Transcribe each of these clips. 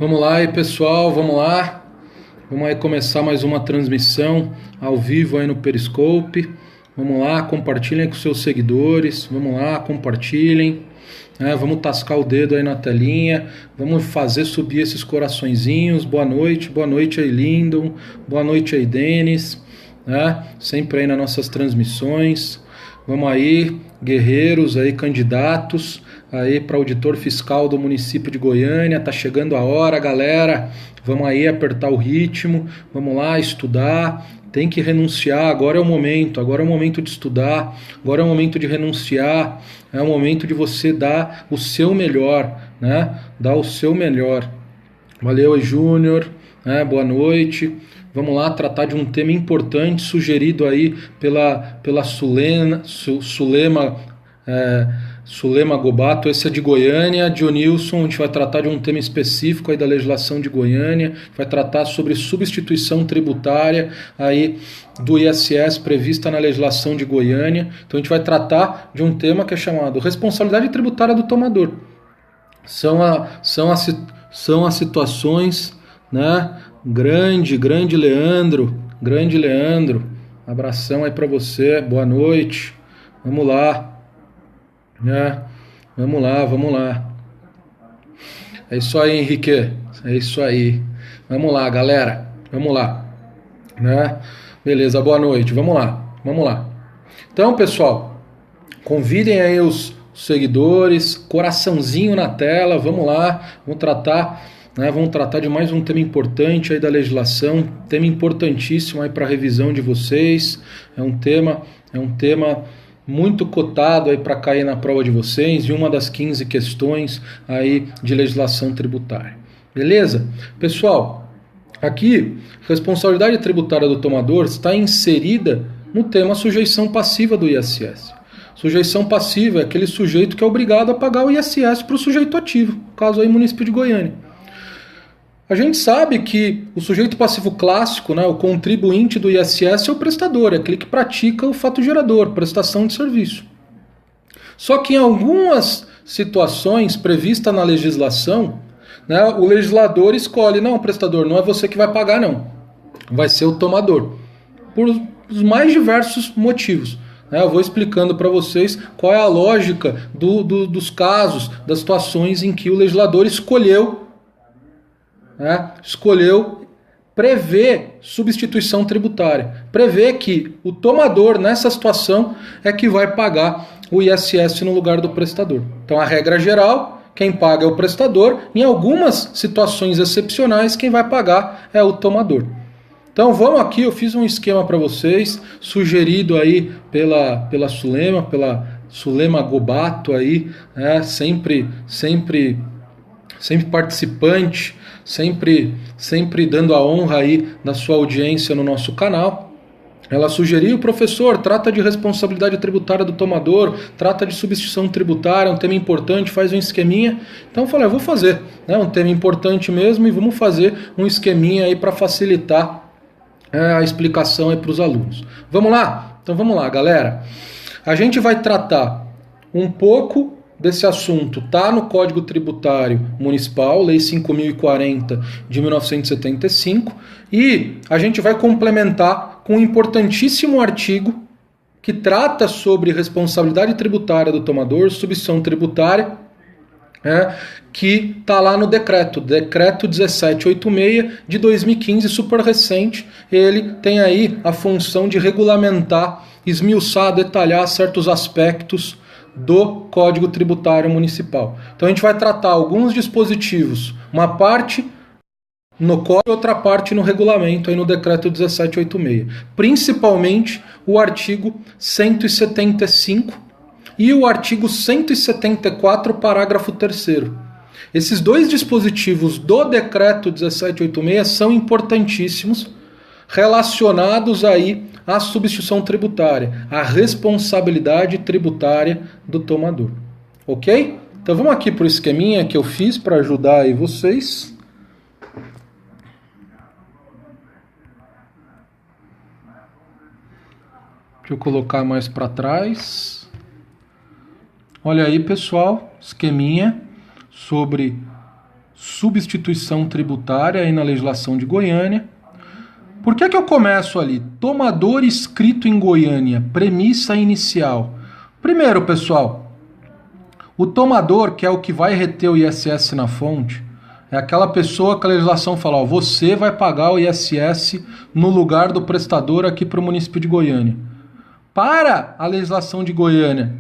Vamos lá aí, pessoal, vamos lá. Vamos aí começar mais uma transmissão ao vivo aí no Periscope. Vamos lá, compartilhem com seus seguidores. Vamos lá, compartilhem. Vamos tascar o dedo aí na telinha. Vamos fazer subir esses coraçõezinhos. Boa noite aí, Lindon. Boa noite aí, Denis. Sempre aí nas nossas transmissões. Vamos aí, guerreiros aí, candidatos aí para auditor fiscal do município de Goiânia. Tá chegando a hora, galera. Vamos aí apertar o ritmo. Vamos lá estudar. Tem que renunciar, agora é o momento de estudar, agora é o momento de renunciar, é o momento de você dar o seu melhor, né? Dar o seu melhor. Valeu aí, Júnior, boa noite. Vamos lá tratar de um tema importante sugerido aí pela Sulema Gobato. Esse é de Goiânia. Dionilson, a gente vai tratar de um tema específico aí da legislação de Goiânia, vai tratar sobre substituição tributária aí do ISS prevista na legislação de Goiânia. Então a gente vai tratar de um tema que é chamado responsabilidade tributária do tomador. São as situações, né? Grande Leandro, abração aí para você, boa noite, vamos lá. Vamos lá. É isso aí, Henrique. É isso aí. Vamos lá, galera. Vamos lá. Beleza, boa noite. Vamos lá. Então, pessoal, convidem aí os seguidores, coraçãozinho na tela. Vamos lá. Vamos tratar de mais um tema importante aí da legislação, tema importantíssimo aí para a revisão de vocês. É um tema muito cotado aí para cair na prova de vocês, e uma das 15 questões aí de legislação tributária. Beleza? Pessoal, aqui, responsabilidade tributária do tomador está inserida no tema sujeição passiva do ISS. Sujeição passiva é aquele sujeito que é obrigado a pagar o ISS para o sujeito ativo, no caso aí município de Goiânia. A gente sabe que o sujeito passivo clássico, o contribuinte do ISS é o prestador, é aquele que pratica o fato gerador, prestação de serviço. Só que em algumas situações previstas na legislação, o legislador escolhe, não, prestador, não é você que vai pagar, não. Vai ser o tomador. Por os mais diversos motivos. Eu vou explicando para vocês qual é a lógica dos casos, das situações em que o legislador escolheu prever substituição tributária, prever que o tomador nessa situação é que vai pagar o ISS no lugar do prestador. Então a regra geral, quem paga é o prestador, em algumas situações excepcionais quem vai pagar é o tomador. Então vamos aqui, eu fiz um esquema para vocês, sugerido aí pela Sulema Gobato aí, sempre participante, sempre dando a honra aí da sua audiência no nosso canal. Ela sugeriu, professor, trata de responsabilidade tributária do tomador, trata de substituição tributária, um tema importante, faz um esqueminha. Então eu falei, eu vou fazer, um tema importante mesmo, e vamos fazer um esqueminha aí para facilitar a explicação aí para os alunos. Vamos lá? Então vamos lá, galera. A gente vai tratar um pouco desse assunto, tá no Código Tributário Municipal, Lei 5.040 de 1975, e a gente vai complementar com um importantíssimo artigo que trata sobre responsabilidade tributária do tomador, substituição tributária, que está lá no decreto 1786 de 2015, super recente. Ele tem aí a função de regulamentar, esmiuçar, detalhar certos aspectos do Código Tributário Municipal. Então a gente vai tratar alguns dispositivos, uma parte no Código e outra parte no regulamento, aí no decreto 1786. Principalmente o artigo 175 e o artigo 174, parágrafo 3º. Esses dois dispositivos do decreto 1786 são importantíssimos, relacionados aí à substituição tributária, à responsabilidade tributária do tomador. Ok? Então vamos aqui para o esqueminha que eu fiz para ajudar aí vocês. Deixa eu colocar mais para trás. Olha aí, pessoal, esqueminha sobre substituição tributária aí na legislação de Goiânia. Por que eu começo ali? Tomador inscrito em Goiânia, premissa inicial. Primeiro, pessoal, o tomador, que é o que vai reter o ISS na fonte, é aquela pessoa que a legislação fala, ó, você vai pagar o ISS no lugar do prestador aqui para o município de Goiânia. Para a legislação de Goiânia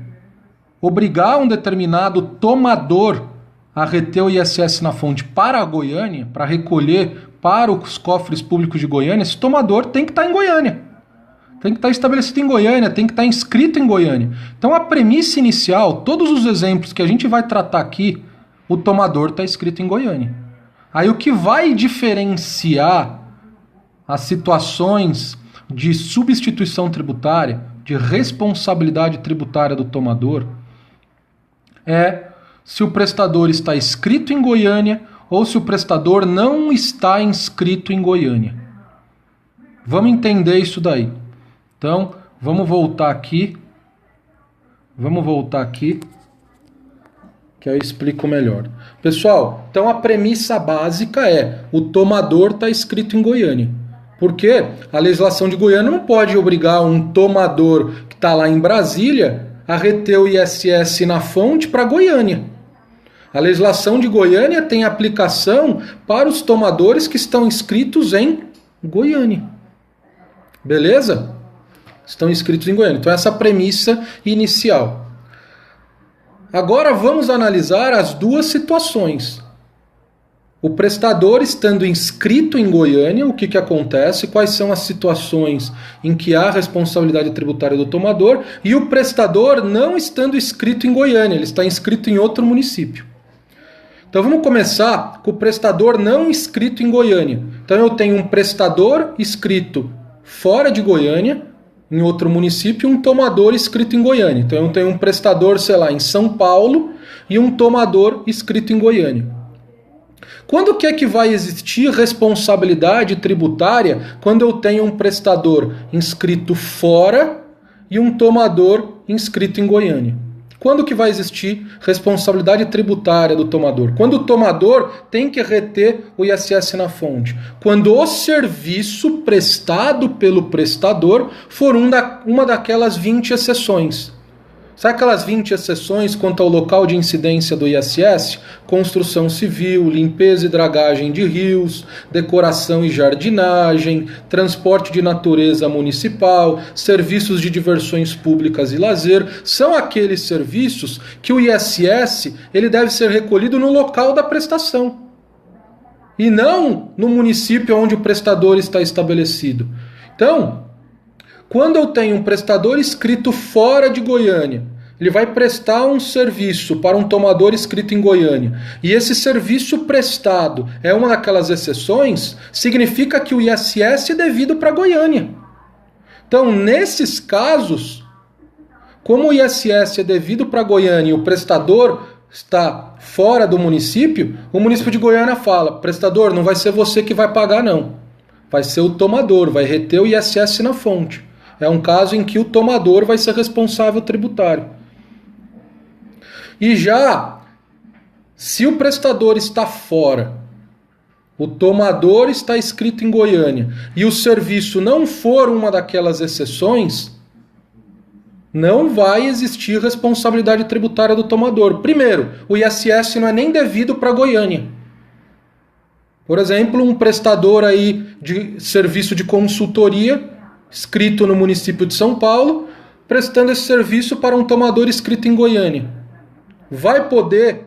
obrigar um determinado tomador a reter o ISS na fonte para a Goiânia, para recolher para os cofres públicos de Goiânia, esse tomador tem que estar em Goiânia. Tem que estar estabelecido em Goiânia, tem que estar inscrito em Goiânia. Então a premissa inicial, todos os exemplos que a gente vai tratar aqui, o tomador está inscrito em Goiânia. Aí o que vai diferenciar as situações de substituição tributária, de responsabilidade tributária do tomador, é se o prestador está inscrito em Goiânia ou se o prestador não está inscrito em Goiânia. Vamos entender isso daí. Então, vamos voltar aqui. Que eu explico melhor. Pessoal, então a premissa básica é o tomador está inscrito em Goiânia. Porque a legislação de Goiânia não pode obrigar um tomador que está lá em Brasília a reter o ISS na fonte para Goiânia. A legislação de Goiânia tem aplicação para os tomadores que estão inscritos em Goiânia. Beleza? Estão inscritos em Goiânia. Então essa é a premissa inicial. Agora vamos analisar as duas situações. O prestador estando inscrito em Goiânia, o que acontece, quais são as situações em que há responsabilidade tributária do tomador, e o prestador não estando inscrito em Goiânia, ele está inscrito em outro município. Então vamos começar com o prestador não inscrito em Goiânia. Então eu tenho um prestador inscrito fora de Goiânia, em outro município, e um tomador inscrito em Goiânia. Então eu tenho um prestador, sei lá, em São Paulo e um tomador inscrito em Goiânia. Quando que é que vai existir responsabilidade tributária quando eu tenho um prestador inscrito fora e um tomador inscrito em Goiânia? Quando que vai existir responsabilidade tributária do tomador? Quando o tomador tem que reter o ISS na fonte. Quando o serviço prestado pelo prestador for uma daquelas 20 exceções. Sabe aquelas 20 exceções quanto ao local de incidência do ISS? Construção civil, limpeza e dragagem de rios, decoração e jardinagem, transporte de natureza municipal, serviços de diversões públicas e lazer. São aqueles serviços que o ISS ele deve ser recolhido no local da prestação. E não no município onde o prestador está estabelecido. Então, quando eu tenho um prestador inscrito fora de Goiânia, ele vai prestar um serviço para um tomador inscrito em Goiânia, e esse serviço prestado é uma daquelas exceções, significa que o ISS é devido para Goiânia. Então, nesses casos, como o ISS é devido para Goiânia e o prestador está fora do município, o município de Goiânia fala, prestador, não vai ser você que vai pagar não, vai ser o tomador, vai reter o ISS na fonte. É um caso em que o tomador vai ser responsável tributário. E já, se o prestador está fora, o tomador está inscrito em Goiânia, e o serviço não for uma daquelas exceções, não vai existir responsabilidade tributária do tomador. Primeiro, o ISS não é nem devido para Goiânia. Por exemplo, um prestador aí de serviço de consultoria, inscrito no município de São Paulo, prestando esse serviço para um tomador inscrito em Goiânia. Vai poder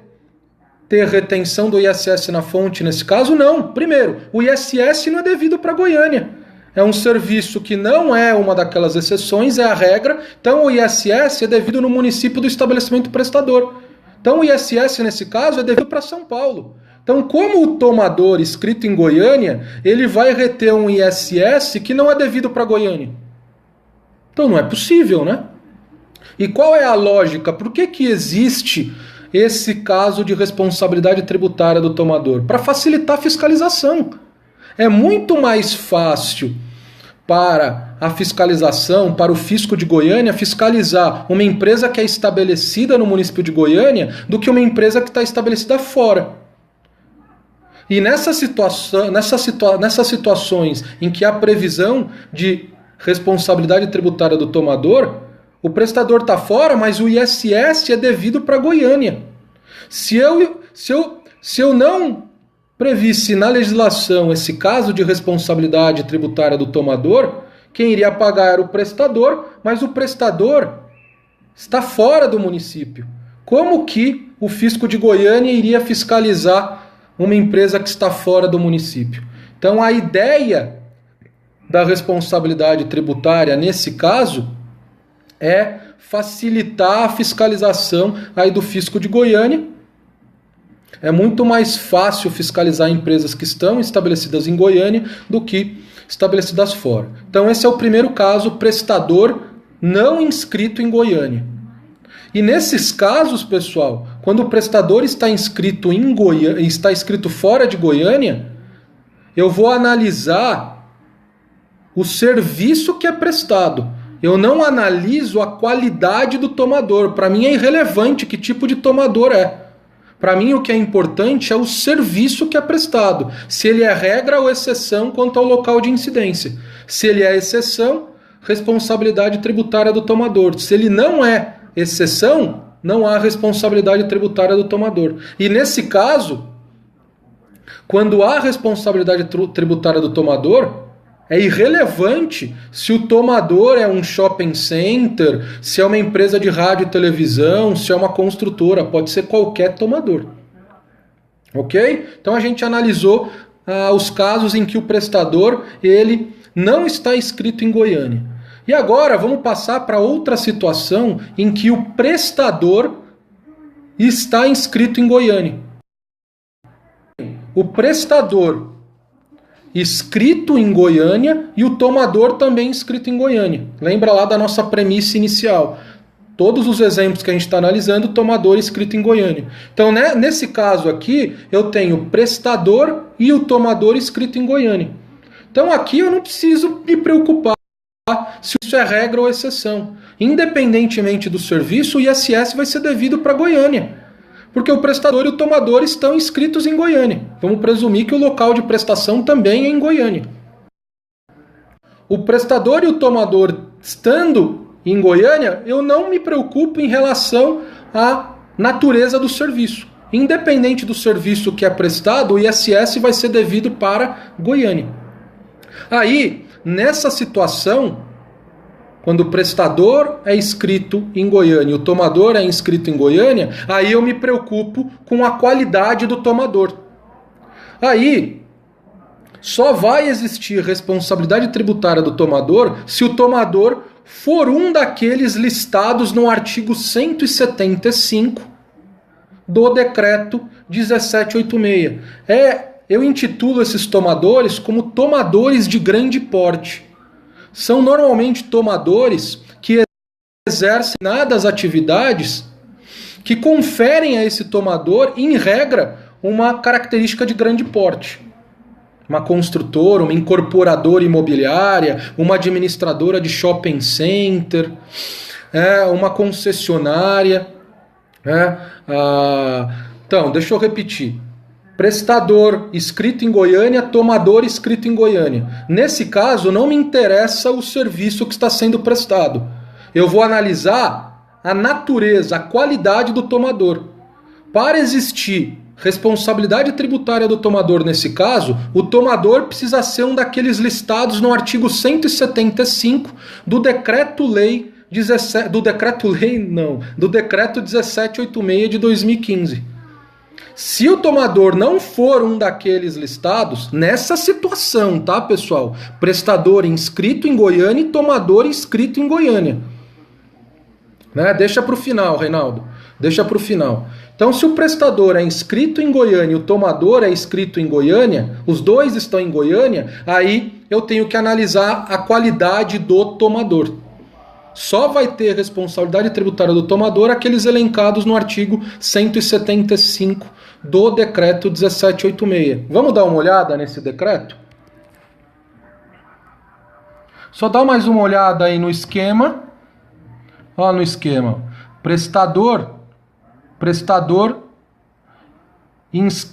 ter retenção do ISS na fonte nesse caso? Não. Primeiro, o ISS não é devido para Goiânia. É um serviço que não é uma daquelas exceções, é a regra. Então o ISS é devido no município do estabelecimento prestador. Então o ISS nesse caso é devido para São Paulo. Então, como o tomador inscrito em Goiânia, ele vai reter um ISS que não é devido para Goiânia. Então não é possível, né? E qual é a lógica? Por que existe esse caso de responsabilidade tributária do tomador? Para facilitar a fiscalização. É muito mais fácil para a fiscalização, para o fisco de Goiânia, fiscalizar uma empresa que é estabelecida no município de Goiânia do que uma empresa que está estabelecida fora. E nessas situações em que há previsão de responsabilidade tributária do tomador, o prestador está fora, mas o ISS é devido para Goiânia. Se eu não previsse na legislação esse caso de responsabilidade tributária do tomador, quem iria pagar era o prestador, mas o prestador está fora do município. Como que o fisco de Goiânia iria fiscalizar uma empresa que está fora do município? Então a ideia da responsabilidade tributária nesse caso é facilitar a fiscalização aí do fisco de Goiânia. É muito mais fácil fiscalizar empresas que estão estabelecidas em Goiânia do que estabelecidas fora. Então esse é o primeiro caso, prestador não inscrito em Goiânia. E nesses casos, pessoal, quando o prestador está inscrito em Goiânia, está inscrito fora de Goiânia, eu vou analisar o serviço que é prestado. Eu não analiso a qualidade do tomador. Para mim é irrelevante que tipo de tomador é. Para mim o que é importante é o serviço que é prestado. Se ele é regra ou exceção quanto ao local de incidência. Se ele é exceção, responsabilidade tributária do tomador. Se ele não é exceção, não há responsabilidade tributária do tomador. E nesse caso, quando há responsabilidade tributária do tomador, é irrelevante se o tomador é um shopping center, se é uma empresa de rádio e televisão, se é uma construtora, pode ser qualquer tomador. Ok? Então a gente analisou os casos em que o prestador ele não está inscrito em Goiânia. E agora vamos passar para outra situação em que o prestador está inscrito em Goiânia. O prestador inscrito em Goiânia e o tomador também inscrito em Goiânia. Lembra lá da nossa premissa inicial. Todos os exemplos que a gente está analisando, tomador inscrito em Goiânia. Então, né, nesse caso aqui, eu tenho o prestador e o tomador inscrito em Goiânia. Então aqui eu não preciso me preocupar se isso é regra ou exceção. Independentemente do serviço, o ISS vai ser devido para Goiânia, porque o prestador e o tomador estão inscritos em Goiânia. Vamos presumir que o local de prestação também é em Goiânia. O prestador e o tomador estando em Goiânia, eu não me preocupo em relação à natureza do serviço. Independente do serviço que é prestado, o ISS vai ser devido para Goiânia. Aí, nessa situação, quando o prestador é inscrito em Goiânia e o tomador é inscrito em Goiânia, aí eu me preocupo com a qualidade do tomador. Aí, só vai existir responsabilidade tributária do tomador se o tomador for um daqueles listados no artigo 175 do decreto 1786. Eu intitulo esses tomadores como tomadores de grande porte. São normalmente tomadores que exercem determinadas atividades que conferem a esse tomador, em regra, uma característica de grande porte. Uma construtora, uma incorporadora imobiliária, uma administradora de shopping center, uma concessionária. Então, deixa eu repetir. Prestador inscrito em Goiânia, tomador inscrito em Goiânia. Nesse caso, não me interessa o serviço que está sendo prestado. Eu vou analisar a natureza, a qualidade do tomador. Para existir responsabilidade tributária do tomador nesse caso, o tomador precisa ser um daqueles listados no artigo 175 do Decreto-Lei 1786 de 2015. Se o tomador não for um daqueles listados, nessa situação, tá, pessoal? Prestador inscrito em Goiânia e tomador inscrito em Goiânia. Né? Deixa para o final, Reinaldo. Deixa para o final. Então, se o prestador é inscrito em Goiânia e o tomador é inscrito em Goiânia, os dois estão em Goiânia, aí eu tenho que analisar a qualidade do tomador. Só vai ter responsabilidade tributária do tomador aqueles elencados no artigo 175 do decreto 1786. Vamos dar uma olhada nesse decreto? Só dá mais uma olhada aí no esquema. Olha no esquema. Prestador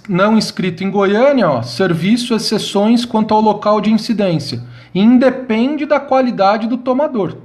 não inscrito em Goiânia, ó, serviço, exceções quanto ao local de incidência. Independe da qualidade do tomador.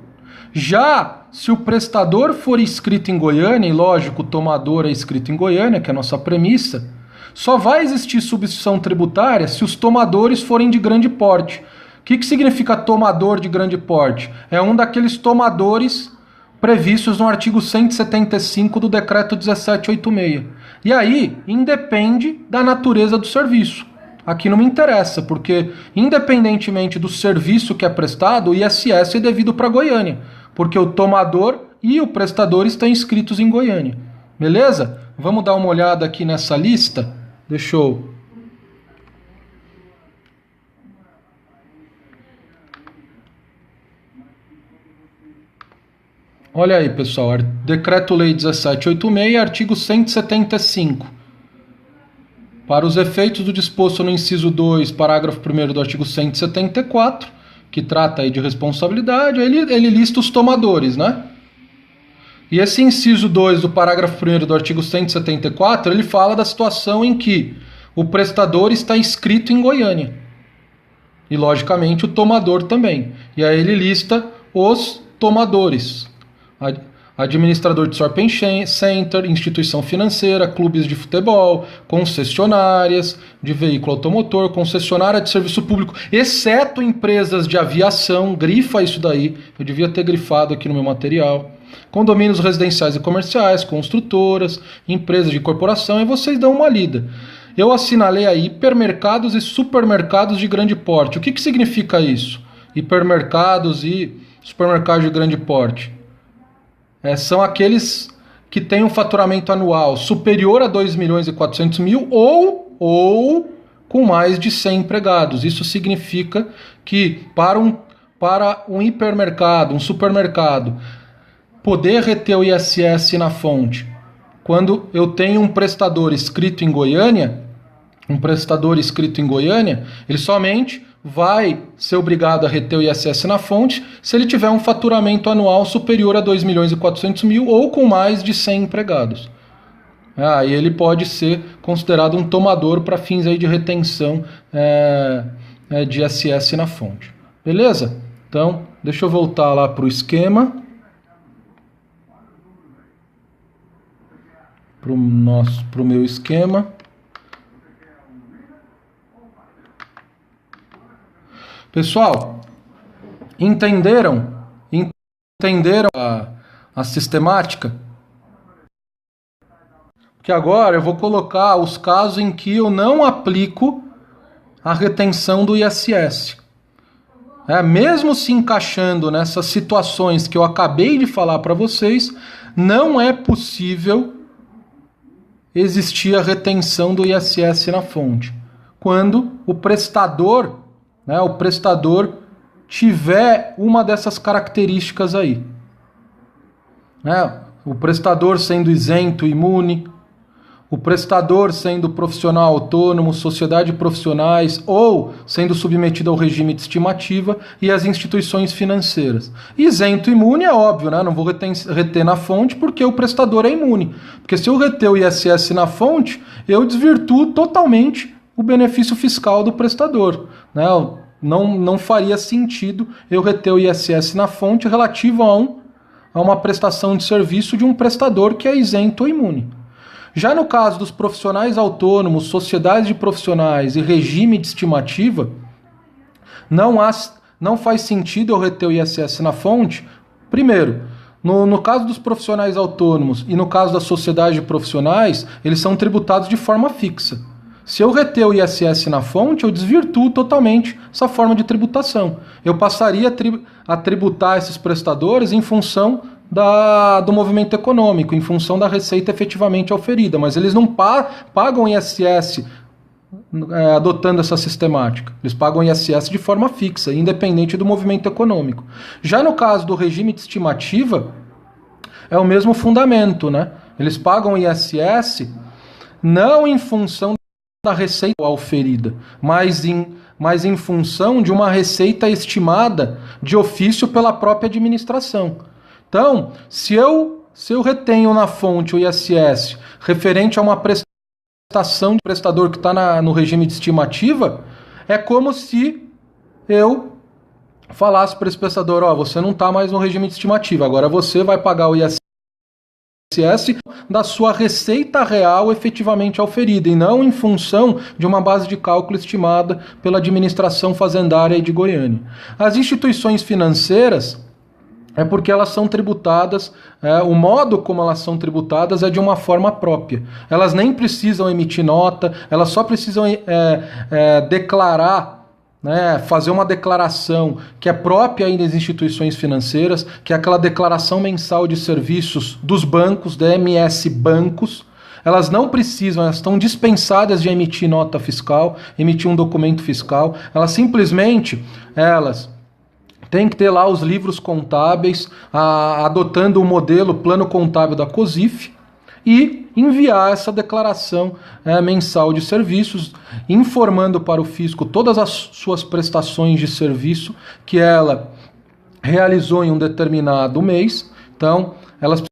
Já se o prestador for inscrito em Goiânia, e lógico, o tomador é inscrito em Goiânia, que é a nossa premissa, só vai existir substituição tributária se os tomadores forem de grande porte. O que significa tomador de grande porte? É um daqueles tomadores previstos no artigo 175 do Decreto 1786. E aí, independe da natureza do serviço. Aqui não me interessa, porque independentemente do serviço que é prestado, o ISS é devido para Goiânia, porque o tomador e o prestador estão inscritos em Goiânia. Beleza? Vamos dar uma olhada aqui nessa lista? Deixa eu... Olha aí, pessoal, Decreto-Lei 1786, artigo 175. Para os efeitos do disposto no inciso 2, parágrafo 1º do artigo 174, que trata aí de responsabilidade, ele lista os tomadores, né? E esse inciso 2 do parágrafo 1º do artigo 174, ele fala da situação em que o prestador está inscrito em Goiânia. E, logicamente, o tomador também. E aí ele lista os tomadores. Administrador de shopping center, instituição financeira, clubes de futebol, concessionárias de veículo automotor, concessionária de serviço público, exceto empresas de aviação, grifa isso daí, eu devia ter grifado aqui no meu material, condomínios residenciais e comerciais, construtoras, empresas de corporação, e vocês dão uma lida. Eu assinalei aí hipermercados e supermercados de grande porte. O que significa isso? Hipermercados e supermercados de grande porte. São aqueles que têm um faturamento anual superior a 2.400.000 ou com mais de 100 empregados. Isso significa que para um hipermercado, um supermercado, poder reter o ISS na fonte, quando eu tenho um prestador inscrito em Goiânia, ele somente vai ser obrigado a reter o ISS na fonte se ele tiver um faturamento anual superior a 2.400.000 ou com mais de 100 empregados. E ele pode ser considerado um tomador para fins aí de retenção de ISS na fonte. Beleza? Então, deixa eu voltar lá para o esquema. Para o meu esquema. Pessoal, entenderam a sistemática? Porque agora eu vou colocar os casos em que eu não aplico a retenção do ISS. Mesmo se encaixando nessas situações que eu acabei de falar para vocês, não é possível existir a retenção do ISS na fonte. Quando o prestador tiver uma dessas características aí. O prestador sendo isento, imune, o prestador sendo profissional autônomo, sociedade de profissionais ou sendo submetido ao regime de estimativa e as instituições financeiras. Isento e imune é óbvio, né? Não vou reter na fonte porque o prestador é imune. Porque se eu reter o ISS na fonte, eu desvirtuo totalmente o benefício fiscal do prestador. Não faria sentido eu reter o ISS na fonte relativo a uma prestação de serviço de um prestador que é isento ou imune. Já no caso dos profissionais autônomos, sociedades de profissionais e regime de estimativa, não faz sentido eu reter o ISS na fonte. Primeiro, no caso dos profissionais autônomos e no caso das sociedades de profissionais, eles são tributados de forma fixa. Se eu reter o ISS na fonte, eu desvirtuo totalmente essa forma de tributação. Eu passaria a tributar esses prestadores em função do movimento econômico, em função da receita efetivamente oferida, mas eles não pagam ISS adotando essa sistemática. Eles pagam ISS de forma fixa, independente do movimento econômico. Já no caso do regime de estimativa, é o mesmo fundamento, né? Eles pagam ISS não em função da receita oferida, mas em função de uma receita estimada de ofício pela própria administração. Então, se eu retenho na fonte o ISS referente a uma prestação prestação de prestador que está no regime de estimativa, é como se eu falasse para esse prestador, ó, você não está mais no regime de estimativa, agora você vai pagar o ISS da sua receita real efetivamente auferida, e não em função de uma base de cálculo estimada pela administração fazendária de Goiânia. As instituições financeiras é porque elas são tributadas, o modo como elas são tributadas é de uma forma própria. Elas nem precisam emitir nota, elas só precisam declarar, né, fazer uma declaração que é própria aí das instituições financeiras, que é aquela declaração mensal de serviços dos bancos, da MS Bancos. Elas não precisam, elas estão dispensadas de emitir nota fiscal, emitir um documento fiscal. Elas simplesmente, tem que ter lá os livros contábeis, adotando o modelo plano contábil da COSIF, e enviar essa declaração mensal de serviços, informando para o fisco todas as suas prestações de serviço que ela realizou em um determinado mês. Então, elas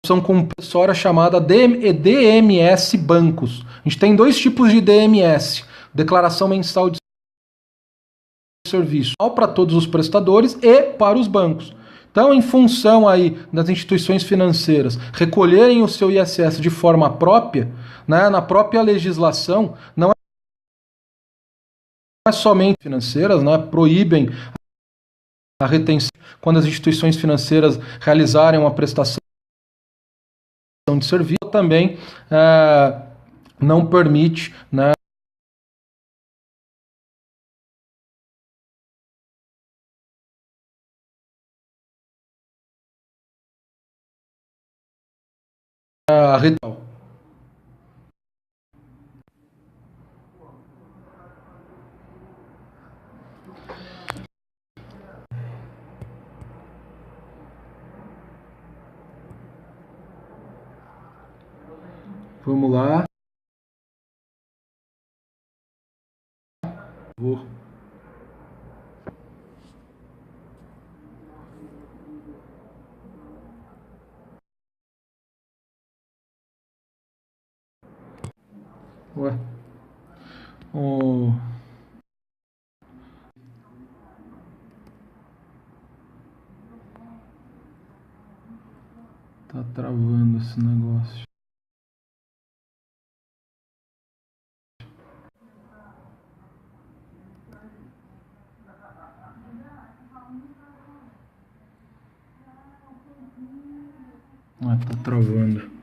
são com uma impressora chamada DMS Bancos. A gente tem dois tipos de DMS: declaração mensal de serviço para todos os prestadores e para os bancos. Então, em função aí das instituições financeiras recolherem o seu ISS de forma própria, né, na própria legislação, não é somente financeiras, né, proíbem a retenção quando as instituições financeiras realizarem uma prestação de serviço, também não permite, né, a retenção. Vamos lá. Vou. Ué. Tá travando esse negócio. Tá travando.